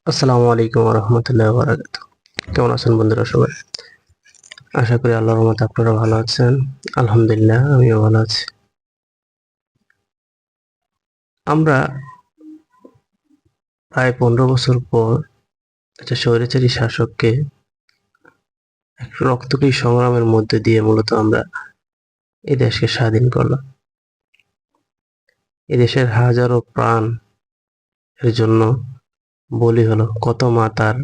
আসসালামু আলাইকুম রহমতুল্লাহ বারাকাত। কেমন আছেন বন্ধুরা সবাই? আশা করি আল্লাহর রহমতে আপনারা ভালো আছেন। আলহামদুলিল্লাহ, আমিও ভালো আছি। আমরা প্রায় 15 বছর পর একটা স্বৈরাচারী শাসককে এক রক্তক্ষয়ী সংগ্রামের মধ্যে দিয়ে মূলত আমরা এই দেশকে স্বাধীন করলাম। এই দেশের হাজারো প্রাণ এর জন্য বলি হলো, কত মা তার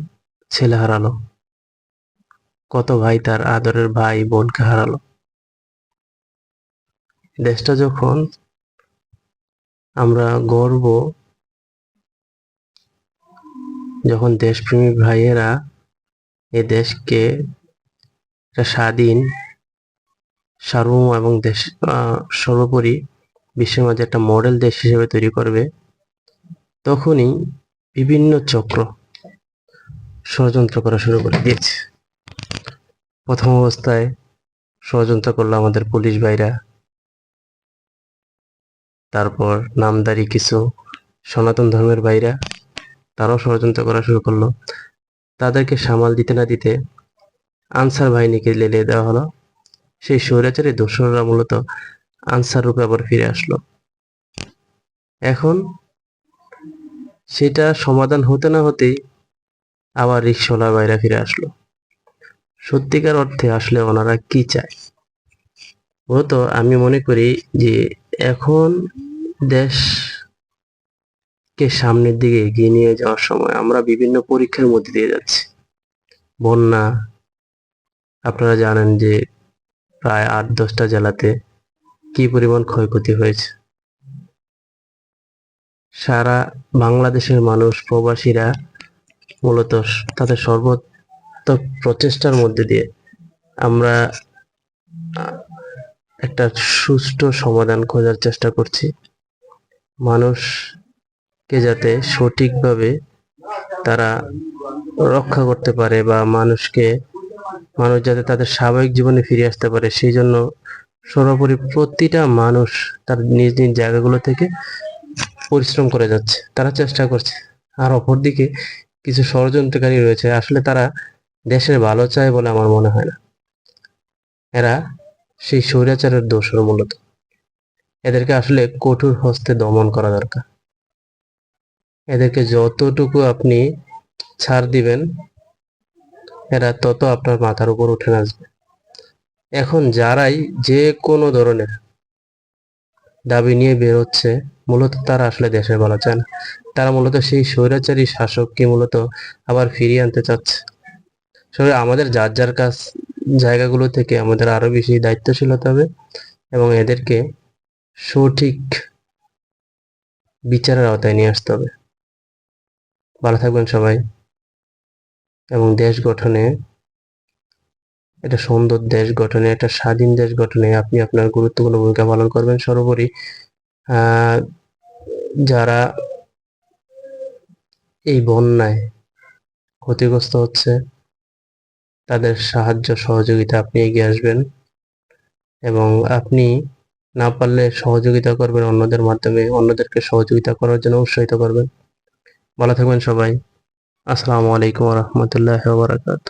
ছেলে হারালো, কত ভাই তার আদরের ভাই বোনকে হারালো। দেশটা যখন আমরা গর্ব, যখন দেশপ্রেমিক ভাইয়েরা এ দেশকে একটা স্বাধীন, সার্বভৌম এবং দেশ সর্বোপরি বিশ্বের মাঝে একটা মডেল দেশ হিসেবে তৈরি করবে, তখনই বিভিন্ন চক্র ষড়যন্ত্র করা শুরু করে দিয়েছে। প্রথম অবস্থায় ষড়যন্ত্র করলো আমাদের পুলিশ ভাইরা, তারপর নামধারী কিছু সনাতন ধর্মের ভাইরা, তারাও ষড়যন্ত্র করা শুরু করলো। তাদেরকে সামাল দিতে না দিতে আনসার বাহিনীকে লেলিয়ে দেওয়া হলো। সেই স্বৈরাচারী দোসররা মূলত আনসার রূপে আবার ফিরে আসলো। এখন সেটা সমাধান হতে না হতেই আবার রিকশাওয়ালা ভাইরা ফিরে আসলো। সত্যিকার অর্থে আসলে ওনারা কি চায়? মূলত আমি মনে করি যে এখন দেশকে সামনের দিকে এগিয়ে নিয়ে যাওয়ার সময় আমরা বিভিন্ন পরীক্ষার মধ্যে দিয়ে যাচ্ছি। বন্যা, আপনারা জানেন যে প্রায় 8-10টা জেলাতে কি পরিমাণ ক্ষয়ক্ষতি হয়েছে। সারা বাংলাদেশের মানুষ, প্রবাসীরা মূলত তাদের সর্বোত্তম প্রচেষ্টার মধ্যে দিয়ে আমরা একটা সুষ্ঠু সমাধান খোঁজার চেষ্টা করছি। মানুষকে যাতে সঠিকভাবে তারা রক্ষা করতে পারে বা মানুষ যাতে তাদের স্বাভাবিক জীবনে ফিরে আসতে পারে, সেই জন্য সর্বোপরি প্রতিটা মানুষ তার নিজ নিজ জায়গাগুলো থেকে পরিশ্রম করে যাচ্ছে, তারা চেষ্টা করছে। আর অপরদিকে কিছু ষড়যন্ত্রকারী রয়েছে, আসলে তারা দেশের ভালো চায় বলে আমার মনে হয় না। এরা সেই স্বৈরাচারের দোসর মূলত। এদেরকে আসলে কঠোর হস্তে দমন করা দরকার। এদেরকে যতটুকু আপনি ছাড় দিবেন, এরা তত আপনার মাথার উপর উঠে আসবে। এখন যারাই যে কোনো ধরনের দাবি নিয়ে বের হচ্ছে, মূলত তারা আসলে দেশের ভালো চায় না। তারা মূলত সেই স্বৈরাচারী শাসককে মূলত আবার ফিরিয়ে আনতে চাচ্ছে। আসলে আমাদের যার যার কাজ জায়গাগুলো থেকে আমাদের আরো বেশি দায়িত্বশীল হতে হবে এবং এদেরকে সঠিক বিচারের আওতায় নিয়ে আসতে হবে। ভালো থাকবেন সবাই এবং দেশ গঠনে, একটা সুন্দর দেশ গঠনে, একটা স্বাধীন দেশ গঠনে আপনি আপনার গুরুত্বপূর্ণ ভূমিকা পালন করবেন। সর্বোপরি আহ যারা এই বন্যায় ক্ষতিগ্রস্ত হচ্ছে, তাদের সাহায্য সহযোগিতা আপনি এগিয়ে আসবেন এবং আপনি না পারলে সহযোগিতা করবেন অন্যদের মাধ্যমে, অন্যদেরকে সহযোগিতা করার জন্য উৎসাহিত করবেন। ভালো থাকবেন সবাই। আসসালামু আলাইকুম রহমতুল্লাহ বারাকাত।